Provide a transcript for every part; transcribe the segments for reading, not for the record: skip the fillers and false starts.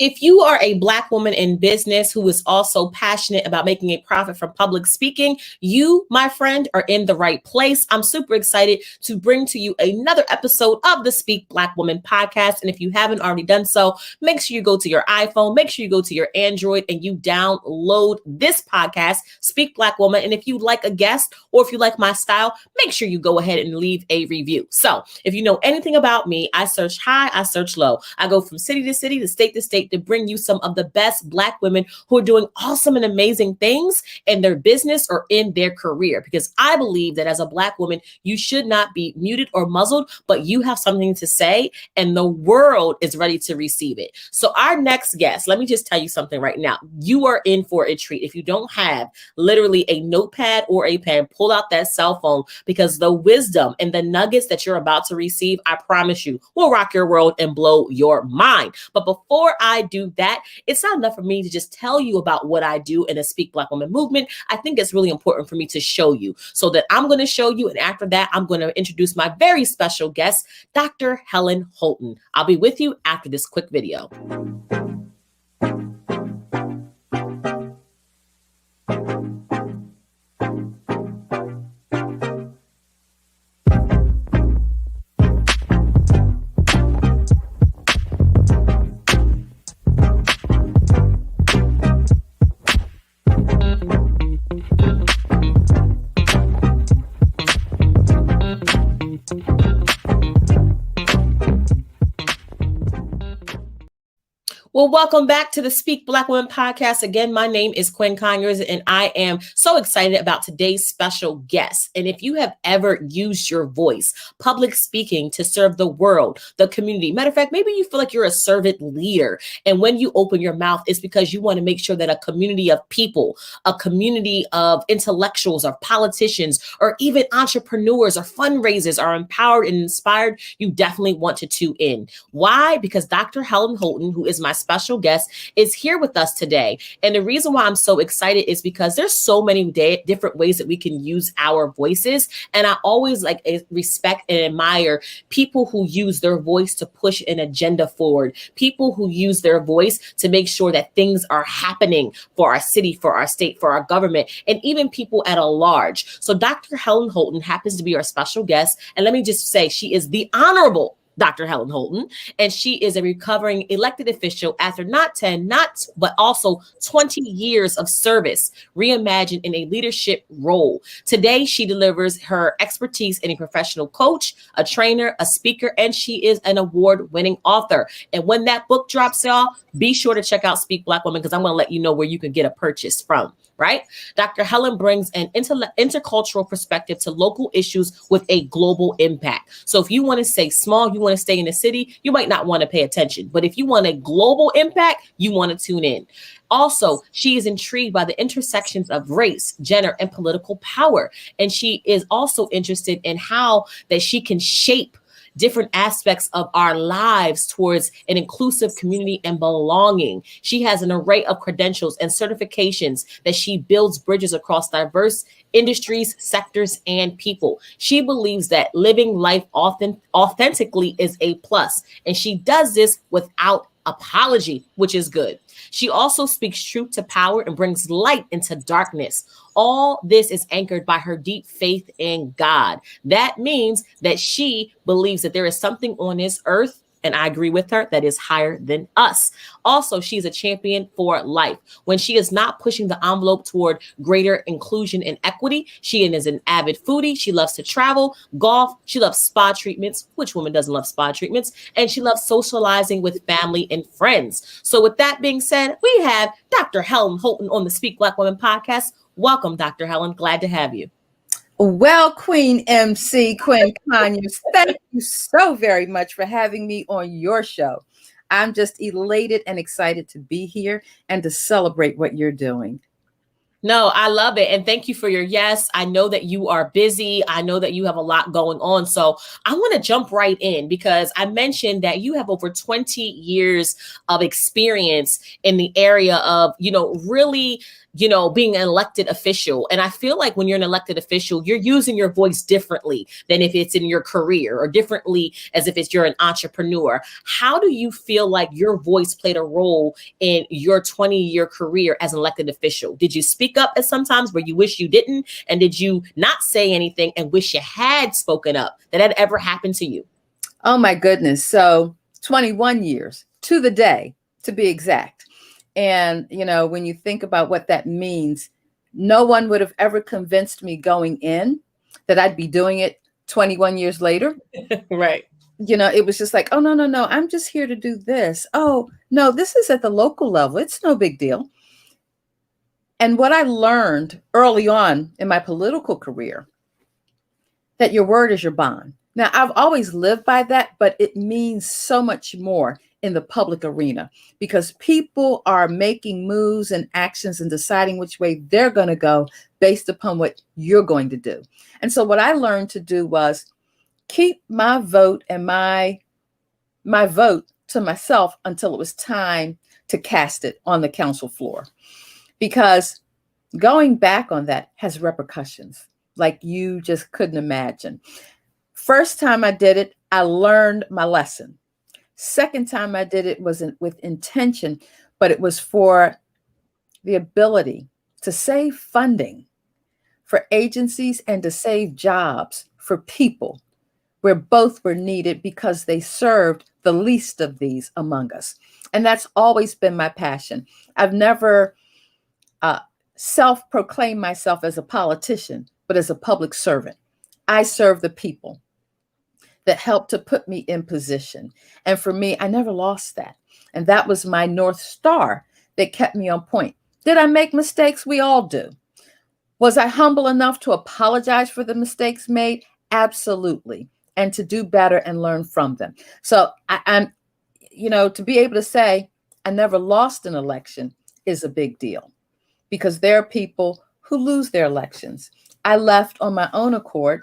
If you are a Black woman in business who is also passionate about making a profit from public speaking, you, my friend, are in the right place. I'm super excited to bring to you another episode of the Speak Black Woman podcast. And if you haven't already done so, make sure you go to your iPhone, make sure you go to your Android and you download this podcast, Speak Black Woman. And if you like a guest or if you like my style, make sure you go ahead and leave a review. So if you know anything about me, I search high, I search low. I go from city to city, to state to bring you some of the best Black women who are doing awesome and amazing things in their business or in their career. Because I believe that as a Black woman, you should not be muted or muzzled, but you have something to say and the world is ready to receive it. So our next guest, let me just tell you something right now. You are in for a treat. If you don't have literally a notepad or a pen, pull out that cell phone, because the wisdom and the nuggets that you're about to receive, I promise you, will rock your world and blow your mind. But before I do that, it's not enough for me to just tell you about what I do in the Speak Black Woman movement. I think it's really important for me to show you, so that I'm going to show you. And after that, I'm going to introduce my very special guest, Dr. Helen Holton. I'll be with you after this quick video. Well, welcome back to the Speak Black Women podcast. Again, my name is Quinn Conyers, and I am so excited about today's special guest. And if you have ever used your voice, public speaking, to serve the world, the community, matter of fact, maybe you feel like you're a servant leader. And when you open your mouth, it's because you want to make sure that a community of people, a community of intellectuals or politicians, or even entrepreneurs or fundraisers are empowered and inspired. You definitely want to tune in. Why? Because Dr. Helen Holton, who is my special guest, is here with us today. And the reason why I'm so excited is because there's so many different ways that we can use our voices. And I always respect and admire people who use their voice to push an agenda forward, people who use their voice to make sure that things are happening for our city, for our state, for our government, and even people at a large. So Dr. Helen Holton happens to be our special guest. And let me just say, she is the Honorable Dr. Helen Holton, and she is a recovering elected official after but also 20 years of service, reimagined in a leadership role. Today, she delivers her expertise in a professional coach, a trainer, a speaker, and she is an award-winning author. And when that book drops, y'all, be sure to check out Speak Black Woman, because I'm going to let you know where you can get a purchase from. Right? Dr. Helen brings an intercultural perspective to local issues with a global impact. So if you want to stay small, you want to stay in the city, you might not want to pay attention. But if you want a global impact, you want to tune in. Also, she is intrigued by the intersections of race, gender, and political power. And she is also interested in how that she can shape different aspects of our lives towards an inclusive community and belonging. She has an array of credentials and certifications that she builds bridges across diverse industries, sectors, and people. She believes that living life authentically is a plus, and she does this without apology, which is good. She also speaks truth to power and brings light into darkness. All this is anchored by her deep faith in God. That means that she believes that there is something on this earth, and I agree with her, that is higher than us. Also, she's a champion for life. When she is not pushing the envelope toward greater inclusion and equity, she is an avid foodie. She loves to travel, golf. She loves spa treatments. Which woman doesn't love spa treatments? And she loves socializing with family and friends. So with that being said, we have Dr. Helen Holton on the Speak Black Women podcast. Welcome, Dr. Helen. Glad to have you. Well, Queen MC, Quinn Conyers, thank you so very much for having me on your show. I'm just elated and excited to be here and to celebrate what you're doing. No, I love it. And thank you for your yes. I know that you are busy. I know that you have a lot going on. So I want to jump right in, because I mentioned that you have over 20 years of experience in the area of, really being an elected official. And I feel like when you're an elected official, you're using your voice differently than if it's in your career, or differently as if you're an entrepreneur. How do you feel like your voice played a role in your 20-year career as an elected official? Did you speak up at sometimes where you wish you didn't? And did you not say anything and wish you had spoken up? That had ever happened to you? Oh my goodness. So 21 years to the day, to be exact. And, when you think about what that means, no one would have ever convinced me going in that I'd be doing it 21 years later. Right. It was just like, oh, no, I'm just here to do this. Oh, no, this is at the local level. It's no big deal. And what I learned early on in my political career, that your word is your bond. Now, I've always lived by that, but it means so much more in the public arena, because people are making moves and actions and deciding which way they're going to go based upon what you're going to do. And so what I learned to do was keep my vote and my vote to myself until it was time to cast it on the council floor, because going back on that has repercussions like you just couldn't imagine. First time I did it, I learned my lesson. Second time I did it was with intention, but it was for the ability to save funding for agencies and to save jobs for people where both were needed, because they served the least of these among us. And that's always been my passion. I've never self-proclaimed myself as a politician, but as a public servant. I serve the people that helped to put me in position. And for me, I never lost that. And that was my North Star that kept me on point. Did I make mistakes? We all do. Was I humble enough to apologize for the mistakes made? Absolutely. And to do better and learn from them. So I'm, to be able to say I never lost an election is a big deal, because there are people who lose their elections. I left on my own accord.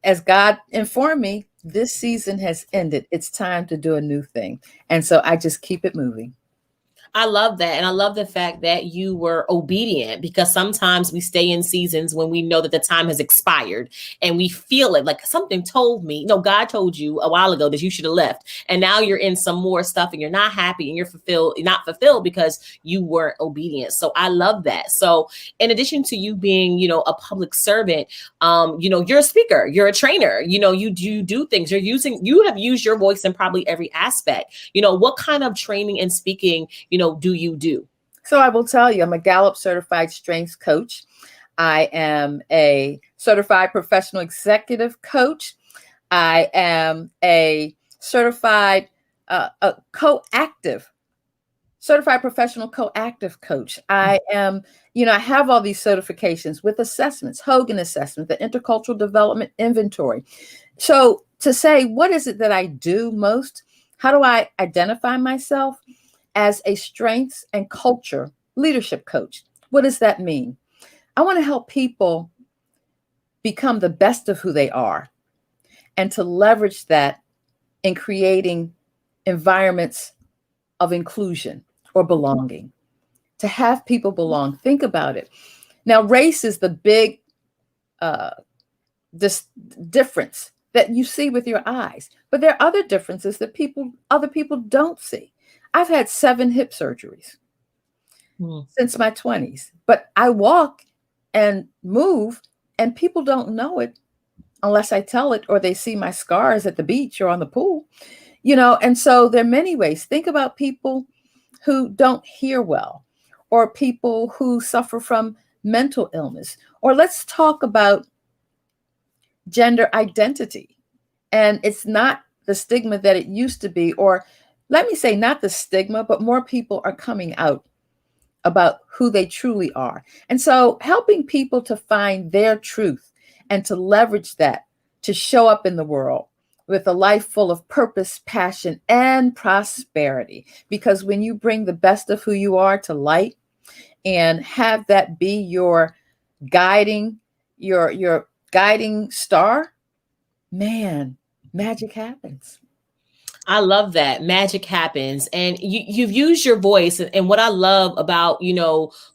As God informed me, this season has ended. It's time to do a new thing. And so I just keep it moving. I love that. And I love the fact that you were obedient, because sometimes we stay in seasons when we know that the time has expired and we feel it like something told me, no, God told you a while ago that you should have left. And now you're in some more stuff and you're not happy and you're not fulfilled because you weren't obedient. So I love that. So in addition to you being, a public servant, you're a speaker, you're a trainer, you do things, you have used your voice in probably every aspect. What kind of training and speaking, do you do? So I will tell you, I'm a Gallup certified strengths coach. I am a certified professional executive coach. I am a certified certified professional coactive coach. I am, I have all these certifications with assessments, Hogan assessment, the intercultural development inventory. So to say, what is it that I do most? How do I identify myself? As a strengths and culture leadership coach. What does that mean? I want to help people become the best of who they are, and to leverage that in creating environments of inclusion or belonging, to have people belong. Think about it. Now, race is the big difference that you see with your eyes, but there are other differences that other people don't see. I've had 7 hip surgeries since my 20s, but I walk and move and people don't know it unless I tell it, or they see my scars at the beach or on the pool, and so there are many ways. Think about people who don't hear well, or people who suffer from mental illness, or let's talk about gender identity. And it's not the stigma that it used to be, or let me say not the stigma, but more people are coming out about who they truly are. And so helping people to find their truth and to leverage that to show up in the world with a life full of purpose, passion, and prosperity. Because when you bring the best of who you are to light and have that be your guiding star, man, magic happens. I love that. Magic happens. And you've used your voice. And what I love about,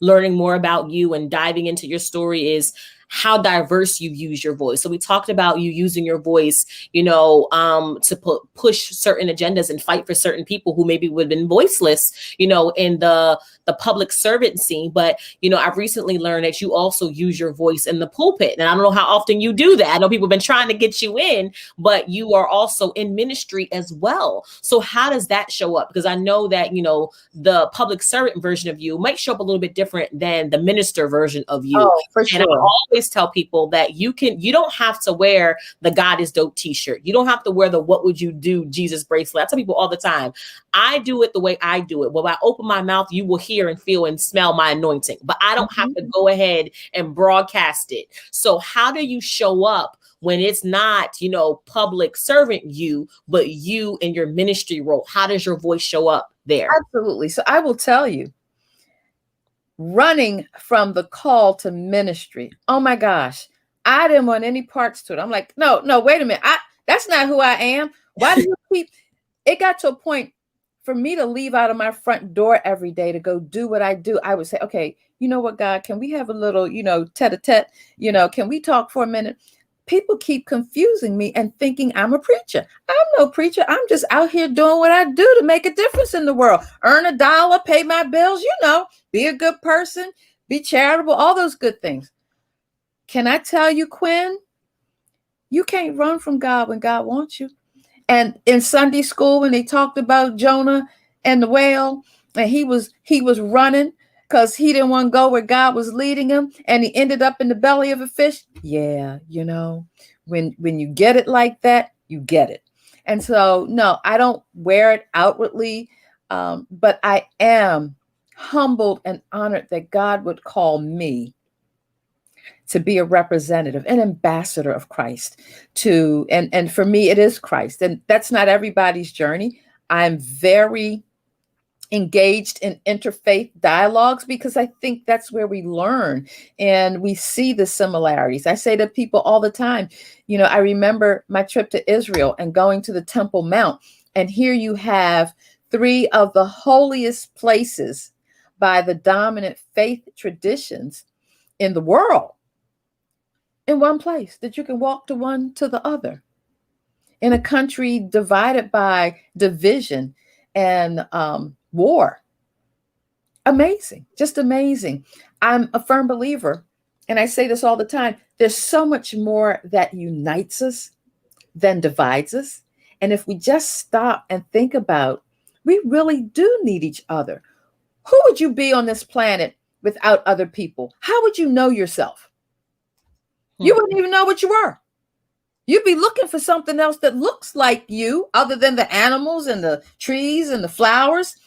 learning more about you and diving into your story is how diverse you use your voice. So we talked about you using your voice, to push certain agendas and fight for certain people who maybe would have been voiceless, in the public servant scene. But, I've recently learned that you also use your voice in the pulpit. And I don't know how often you do that. I know people have been trying to get you in, but you are also in ministry as well. So how does that show up? Because I know that, the public servant version of you might show up a little bit different than the minister version of you. Oh, for sure. And I always tell people that you don't have to wear the God is dope t-shirt. You don't have to wear the what would you do Jesus bracelet. I tell people all the time, I do it the way I do it. When I open my mouth, you will hear and feel and smell my anointing, but I don't have to go ahead and broadcast it. So how do you show up when it's not, public servant you, but you in your ministry role? How does your voice show up there? Absolutely. So I will tell you, running from the call to ministry, oh my gosh, I didn't want any parts to it. I'm like, no, wait a minute. That's not who I am. Why do you keep, it got to a point for me to leave out of my front door every day to go do what I do. I would say, okay, you know what, God, can we have a little, tete-a-tete, can we talk for a minute? People keep confusing me and thinking I'm a preacher. I'm no preacher. I'm just out here doing what I do to make a difference in the world. Earn $1, pay my bills, be a good person, be charitable, all those good things. Can I tell you, Quinn, you can't run from God when God wants you. And in Sunday school, when they talked about Jonah and the whale, and he was running because he didn't want to go where God was leading him, and he ended up in the belly of a fish. Yeah, when you get it like that, you get it. And so, no, I don't wear it outwardly, but I am humbled and honored that God would call me to be a representative, an ambassador of Christ. And for me, it is Christ. And that's not everybody's journey. I'm very engaged in interfaith dialogues because I think that's where we learn and we see the similarities. I say to people all the time, I remember my trip to Israel and going to the Temple Mount, and here you have 3 of the holiest places by the dominant faith traditions in the world in one place that you can walk to one to the other in a country divided by division and war. Amazing, just amazing. I'm a firm believer, and I say this all the time, there's so much more that unites us than divides us. And if we just stop and think about, we really do need each other. Who would you be on this planet without other people? How would you know yourself? You wouldn't even know what you were. You'd be looking for something else that looks like you other than the animals and the trees and the flowers.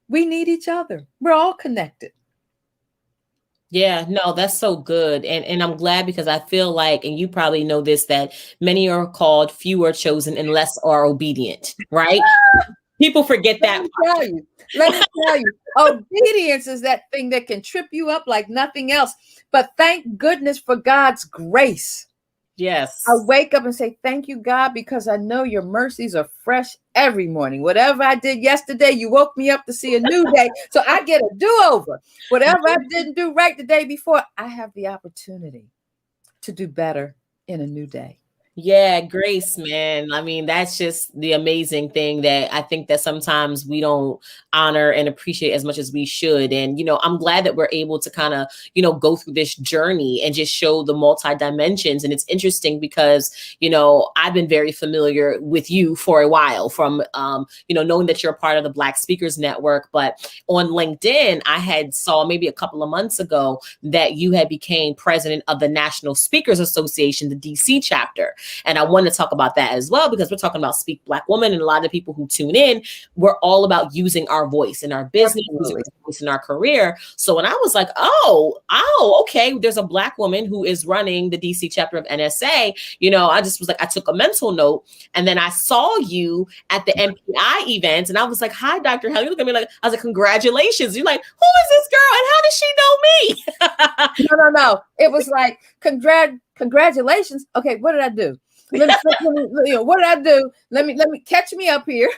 We need each other. We're all connected. Yeah, no, that's so good. And I'm glad because I feel like, and you probably know this, that many are called, few are chosen, and less are obedient, right? People forget that. Let me tell you, obedience is that thing that can trip you up like nothing else. But thank goodness for God's grace. Yes. I wake up and say, thank you, God, because I know your mercies are fresh every morning. Whatever I did yesterday, you woke me up to see a new day. So I get a do-over. Whatever I didn't do right the day before, I have the opportunity to do better in a new day. Yeah, grace, man. I mean, that's just the amazing thing that I think that sometimes we don't honor and appreciate as much as we should. And, I'm glad that we're able to kind of, go through this journey and just show the multi dimensions. And it's interesting because, I've been very familiar with you for a while from, knowing that you're a part of the Black Speakers Network. But on LinkedIn, I had saw maybe a couple of months ago that you had became president of the National Speakers Association, the DC chapter. And I want to talk about that as well, because we're talking about Speak Black Woman, and a lot of people who tune in, we're all about using our voice in our business, using our voice in our career. So when I was like, okay, there's a Black woman who is running the DC chapter of NSA, I just was like, I took a mental note, and then I saw you at the MPI event, and I was like, hi, Dr. Helen. You look at me like, I was like, congratulations. You're like, who is this girl, and how does she know me? No. It was like, congratulations. Okay, what did I do? What did I do? Let me catch me up here.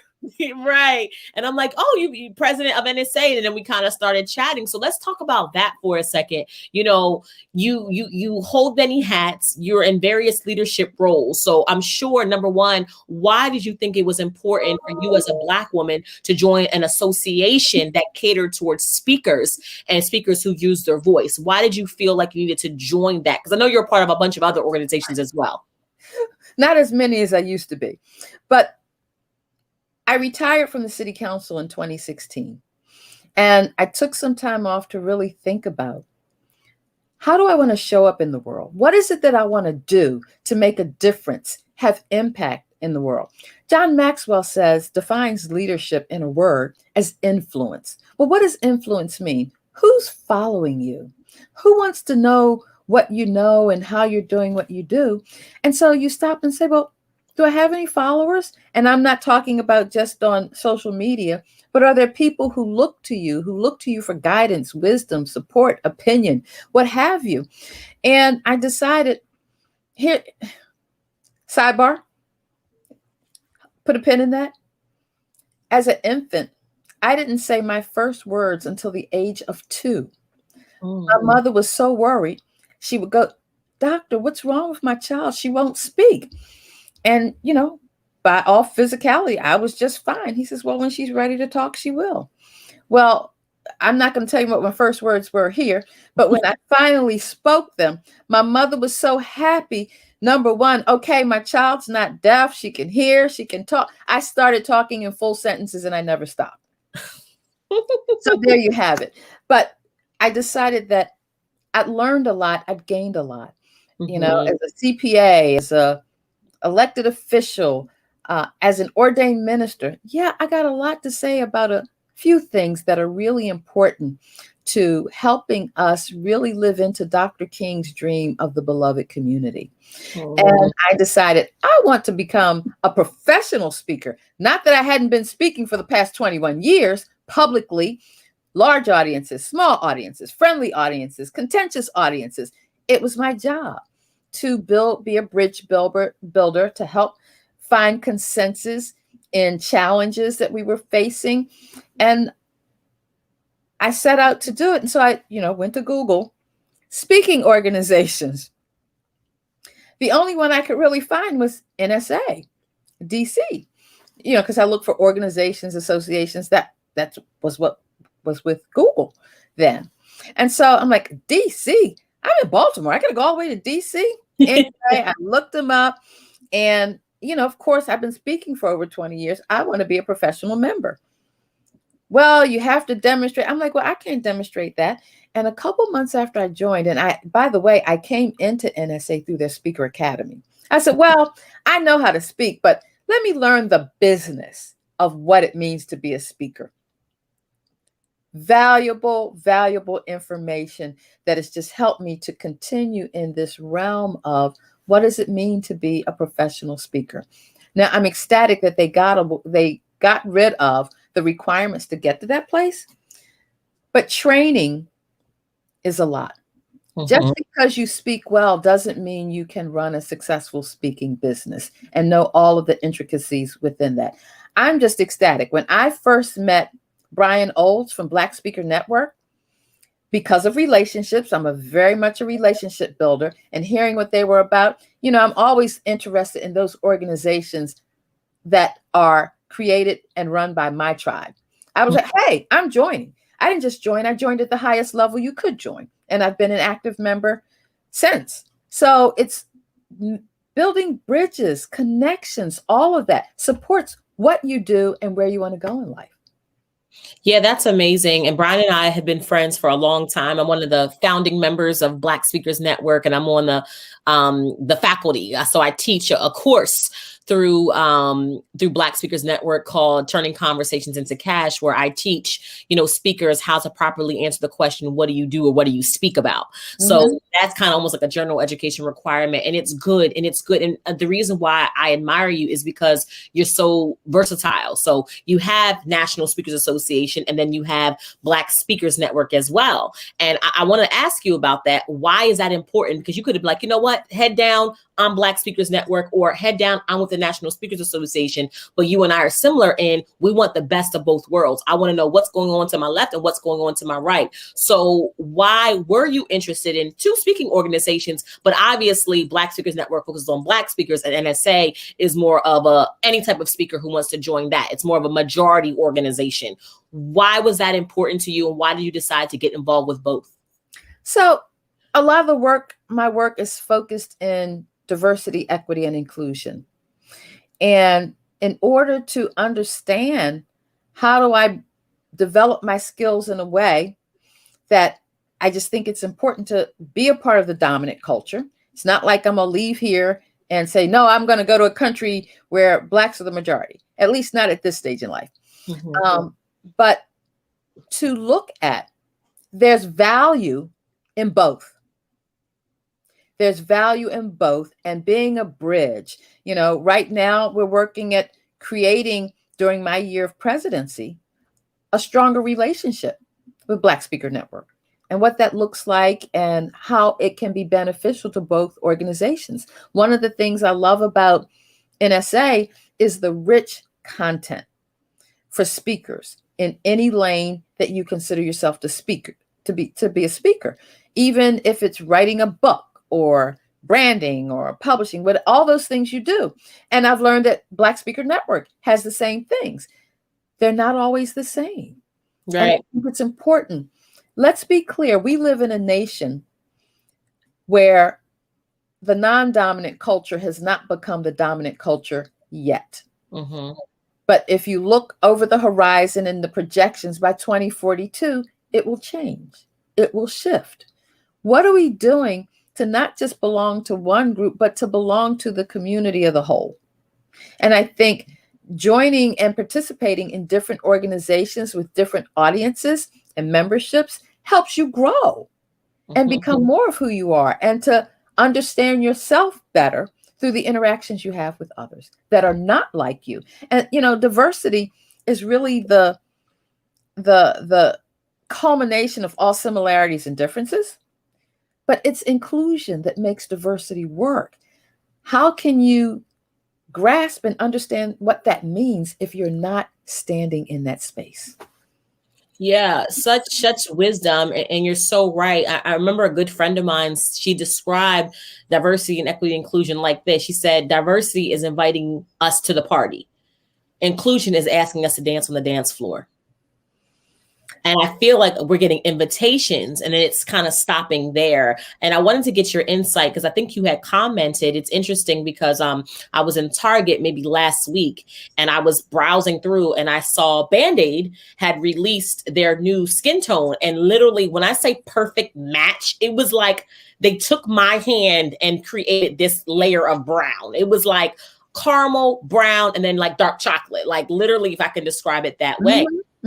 Right. And I'm like, oh, you president of NSA. And then we kind of started chatting. So let's talk about that for a second. You hold many hats. You're in various leadership roles. So I'm sure, number one, why did you think it was important for you as a Black woman to join an association that catered towards speakers and speakers who use their voice? Why did you feel like you needed to join that? Because I know you're a part of a bunch of other organizations as well. Not as many as I used to be, but I retired from the city council in 2016, and I took some time off to really think about, how do I want to show up in the world? What is it that I want to do to make a difference, have impact in the world? John Maxwell defines leadership in a word as influence. Well, what does influence mean? Who's following you? Who wants to know what you know and how you're doing what you do? And so you stop and say, well, do I have any followers? And I'm not talking about just on social media, but are there people who look to you for guidance, wisdom, support, opinion, what have you? And I decided, here, sidebar, put a pin in that. As an infant, I didn't say my first words until the age of 2. My mother was so worried. She would go, doctor, what's wrong with my child? She won't speak. And, by all physicality, I was just fine. He says, well, when she's ready to talk, she will. Well, I'm not going to tell you what my first words were here, but when I finally spoke them, my mother was so happy. Number one, okay, my child's not deaf. She can hear, she can talk. I started talking in full sentences and I never stopped. So there you have it. But I decided that I'd learned a lot. I'd gained a lot, as a CPA, as a elected official, as an ordained minister. Yeah, I got a lot to say about a few things that are really important to helping us really live into Dr. King's dream of the beloved community. And I decided I want to become a professional speaker. Not that I hadn't been speaking for the past 21 years publicly, large audiences, small audiences, friendly audiences, contentious audiences. It was my job to be a bridge builder to help find consensus in challenges that we were facing. And I set out to do it. And so I, went to Google speaking organizations. The only one I could really find was NSA, DC, because I looked for organizations, associations. That was what was with Google then. And so I'm like, DC? I'm in Baltimore. I got to go all the way to DC. Anyway, I looked them up, and, of course, I've been speaking for over 20 years. I want to be a professional member. Well, you have to demonstrate. I'm like, well, I can't demonstrate that. And a couple months after I joined, and by the way, I came into NSA through their speaker academy. I said, well, I know how to speak, but let me learn the business of what it means to be a speaker. Valuable information that has just helped me to continue in this realm of what does it mean to be a professional speaker. Now, I'm ecstatic that they got rid of the requirements to get to that place, but training is a lot. Just because you speak well doesn't mean you can run a successful speaking business and know all of the intricacies within that. I'm just ecstatic. When I first met Brian Olds from Black Speaker Network, because of relationships, I'm very much a relationship builder, and hearing what they were about, I'm always interested in those organizations that are created and run by my tribe. I was like, hey, I'm joining. I didn't just join, I joined at the highest level you could join. And I've been an active member since. So it's building bridges, connections, all of that supports what you do and where you want to go in life. Yeah, that's amazing. And Brian and I have been friends for a long time. I'm one of the founding members of Black Speakers Network, and I'm on the faculty. So I teach a course through Black Speakers Network called Turning Conversations into Cash, where I teach, speakers how to properly answer the question, what do you do or what do you speak about? So that's kind of almost like a general education requirement, and it's good. And the reason why I admire you is because you're so versatile. So you have National Speakers Association, and then you have Black Speakers Network as well. And I want to ask you about that. Why is that important? Because you could have been like, you know what, head down, I'm Black Speakers Network, or head down, I'm with the National Speakers Association. But you and I are similar in we want the best of both worlds. I want to know what's going on to my left and what's going on to my right. So why were you interested in two speaking organizations? But obviously Black Speakers Network focuses on Black speakers, and NSA is more of any type of speaker who wants to join that. It's more of a majority organization. Why was that important to you, and why did you decide to get involved with both? So a lot of my work is focused in diversity, equity, and inclusion. And in order to understand how do I develop my skills in a way that I just think it's important to be a part of the dominant culture. It's not like I'm gonna leave here and say, no, I'm going to go to a country where Blacks are the majority, at least not at this stage in life. But to look at, there's value in both. There's value in both, and being a bridge. Right now we're working at creating, during my year of presidency, a stronger relationship with Black Speaker Network, and what that looks like and how it can be beneficial to both organizations. One of the things I love about NSA is the rich content for speakers in any lane that you consider yourself to be a speaker, even if it's writing a book or branding or publishing, but all those things you do. And I've learned that Black Speaker Network has the same things. They're not always the same. Right. And I think it's important. Let's be clear. We live in a nation where the non-dominant culture has not become the dominant culture yet. But if you look over the horizon and the projections, by 2042, it will change. It will shift. What are we doing to not just belong to one group, but to belong to the community of the whole? And I think joining and participating in different organizations with different audiences and memberships helps you grow and become more of who you are, and to understand yourself better through the interactions you have with others that are not like you. And, diversity is really the culmination of all similarities and differences, but it's inclusion that makes diversity work. How can you grasp and understand what that means if you're not standing in that space? Yeah, such wisdom. And you're so right. I remember a good friend of mine, she described diversity and equity inclusion like this. She said, diversity is inviting us to the party. Inclusion is asking us to dance on the dance floor. And I feel like we're getting invitations, and it's kind of stopping there. And I wanted to get your insight, because I think you had commented. It's interesting because I was in Target maybe last week, and I was browsing through, and I saw Band-Aid had released their new skin tone. And literally, when I say perfect match, it was like they took my hand and created this layer of brown. It was like caramel, brown, and then like dark chocolate, like literally, if I can describe it that way.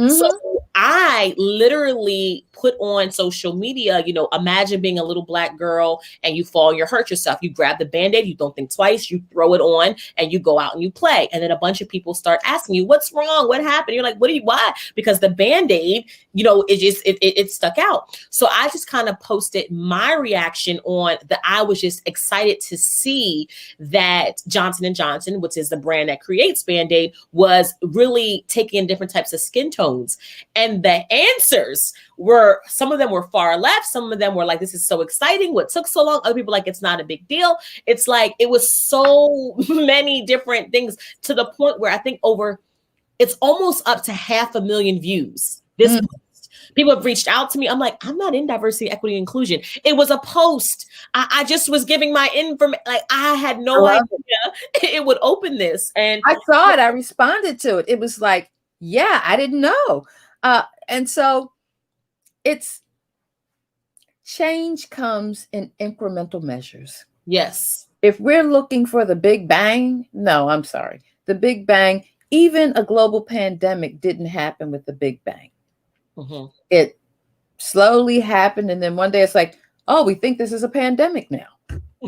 So I literally put on social media, imagine being a little Black girl and you fall, you hurt yourself. You grab the Band-Aid, you don't think twice, you throw it on and you go out and you play. And then a bunch of people start asking you, what's wrong? What happened? You're like, why? Because the Band-Aid, it stuck out. So I just kind of posted my reaction on that. I was just excited to see that Johnson & Johnson, which is the brand that creates Band-Aid, was really taking in different types of skin tones. And the answers were, some of them were far left. Some of them were like, this is so exciting. What took so long? Other people like, it's not a big deal. It's like, it was so many different things, to the point where I think it's almost up to 500,000 views. This post. People have reached out to me. I'm like, I'm not in diversity, equity, inclusion. It was a post. I just was giving my information. Like, I had no idea it would open this. And I saw it. I responded to it. It was like, yeah, I didn't know. And so change comes in incremental measures. Yes. If we're looking for the Big Bang, no, I'm sorry. The Big Bang, even a global pandemic didn't happen with the Big Bang. Mm-hmm. It slowly happened. And then one day it's like, oh, we think this is a pandemic now.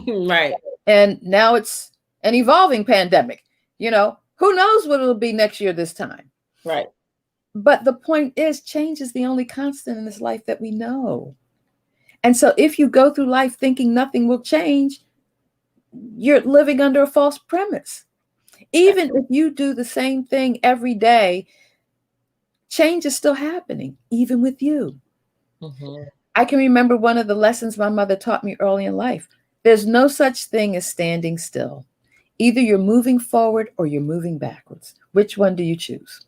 Right. And now it's an evolving pandemic. Who knows what it'll be next year this time. Right. But the point is, change is the only constant in this life that we know. And so if you go through life thinking nothing will change, you're living under a false premise. Even if you do the same thing every day, change is still happening, even with you. Mm-hmm. I can remember one of the lessons my mother taught me early in life. There's no such thing as standing still. Either you're moving forward or you're moving backwards. Which one do you choose?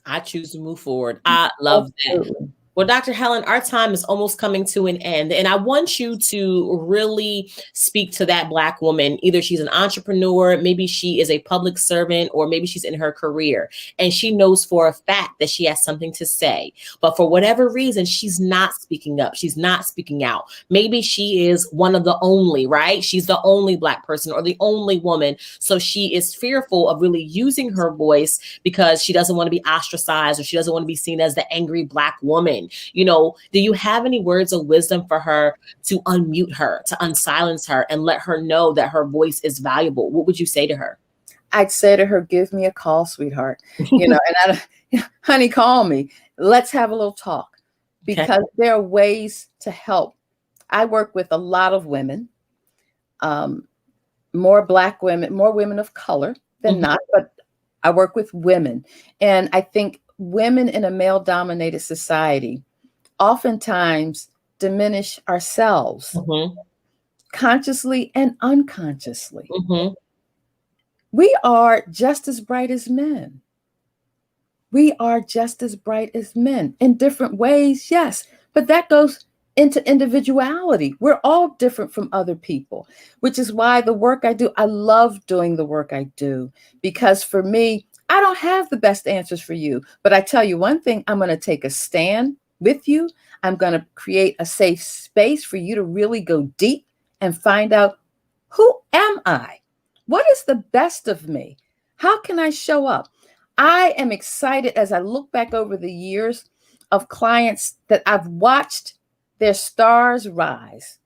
I choose to move forward. I love that. Well, Dr. Helen, our time is almost coming to an end, and I want you to really speak to that Black woman. Either she's an entrepreneur, maybe she is a public servant, or maybe she's in her career, and she knows for a fact that she has something to say. But for whatever reason, she's not speaking up. She's not speaking out. Maybe she is one of the only, right? She's the only Black person or the only woman. So she is fearful of really using her voice because she doesn't want to be ostracized, or she doesn't want to be seen as the angry Black woman. Do you have any words of wisdom for her to unmute her, to unsilence her, and let her know that her voice is valuable? What would you say to her? I'd say to her, give me a call, sweetheart. Honey, call me. Let's have a little talk, because there are ways to help. I work with a lot of women, more Black women, more women of color than not, but I work with women. And I think women in a male-dominated society oftentimes diminish ourselves, consciously and unconsciously. We are just as bright as men. We are just as bright as men in different ways, yes, but that goes into individuality. We're all different from other people, which is why the work I do, I love doing the work I do, because for me, I don't have the best answers for you, but I tell you one thing, I'm going to take a stand with you. I'm going to create a safe space for you to really go deep and find out, who am I? What is the best of me? How can I show up? I am excited as I look back over the years of clients that I've watched their stars rise.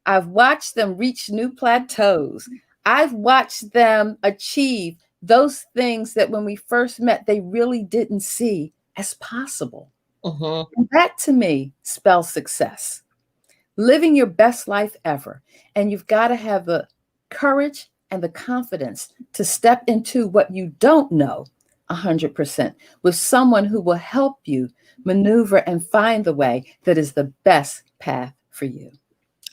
I've watched them reach new plateaus. I've watched them achieve those things that when we first met, they really didn't see as possible. And that to me spells success. Living your best life ever. And you've got to have the courage and the confidence to step into what you don't know 100% with someone who will help you maneuver and find the way that is the best path for you.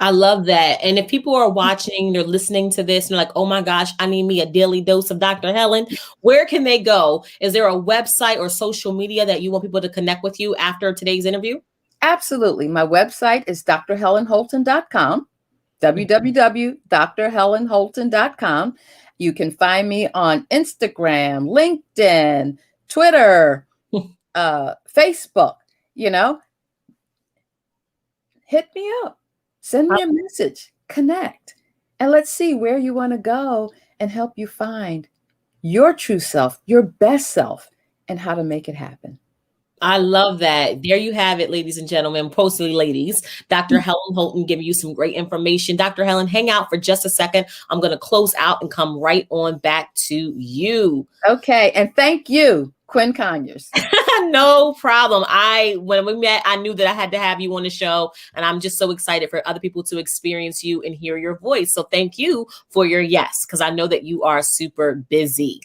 I love that. And if people are watching, they're listening to this, and they're like, oh my gosh, I need me a daily dose of Dr. Helen, where can they go? Is there a website or social media that you want people to connect with you after today's interview? Absolutely. My website is drhelenholton.com, www.drhelenholton.com. You can find me on Instagram, LinkedIn, Twitter, Facebook. Hit me up. Send me a message, connect, and let's see where you want to go and help you find your true self, your best self, and how to make it happen. I love that. There you have it, ladies and gentlemen, mostly ladies. Dr. Helen Holton giving you some great information. Dr. Helen, hang out for just a second. I'm going to close out and come right on back to you. Okay. And thank you, Quinn Conyers. No problem. When we met, I knew that I had to have you on the show, and I'm just so excited for other people to experience you and hear your voice. So thank you for your yes, because I know that you are super busy.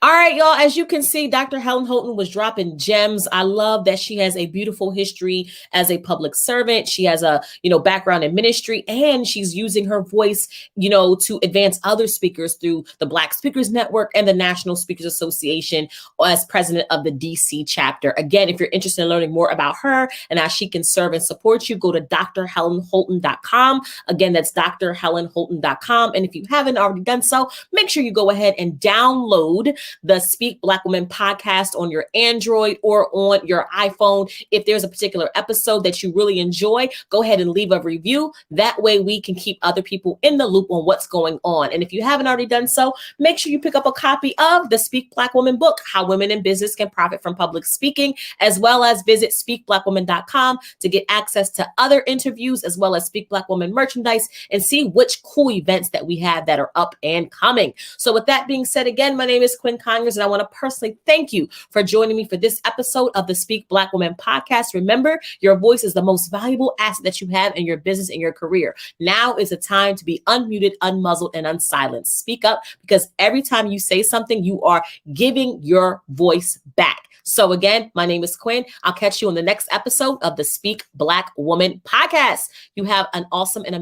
All right, y'all, as you can see, Dr. Helen Holton was dropping gems. I love that she has a beautiful history as a public servant. She has a, background in ministry, and she's using her voice, to advance other speakers through the Black Speakers Network and the National Speakers Association as president of the DC chapter. Again, if you're interested in learning more about her and how she can serve and support you, go to drhelenholton.com. Again, that's drhelenholton.com. And if you haven't already done so, make sure you go ahead and download the Speak Black Woman podcast on your Android or on your iPhone. If there's a particular episode that you really enjoy, go ahead and leave a review. That way we can keep other people in the loop on what's going on. And if you haven't already done so, make sure you pick up a copy of the Speak Black Woman book, How Women in Business Can Profit from Public Speaking, as well as visit speakblackwoman.com to get access to other interviews, as well as Speak Black Woman merchandise, and see which cool events that we have that are up and coming. So with that being said, again, my name is Quinn Conyers, and I want to personally thank you for joining me for this episode of the Speak Black Woman podcast. Remember, your voice is the most valuable asset that you have in your business and your career. Now is the time to be unmuted, unmuzzled, and unsilenced. Speak up, because every time you say something, you are giving your voice back. So again, my name is Quinn. I'll catch you on the next episode of the Speak Black Woman podcast. You have an awesome and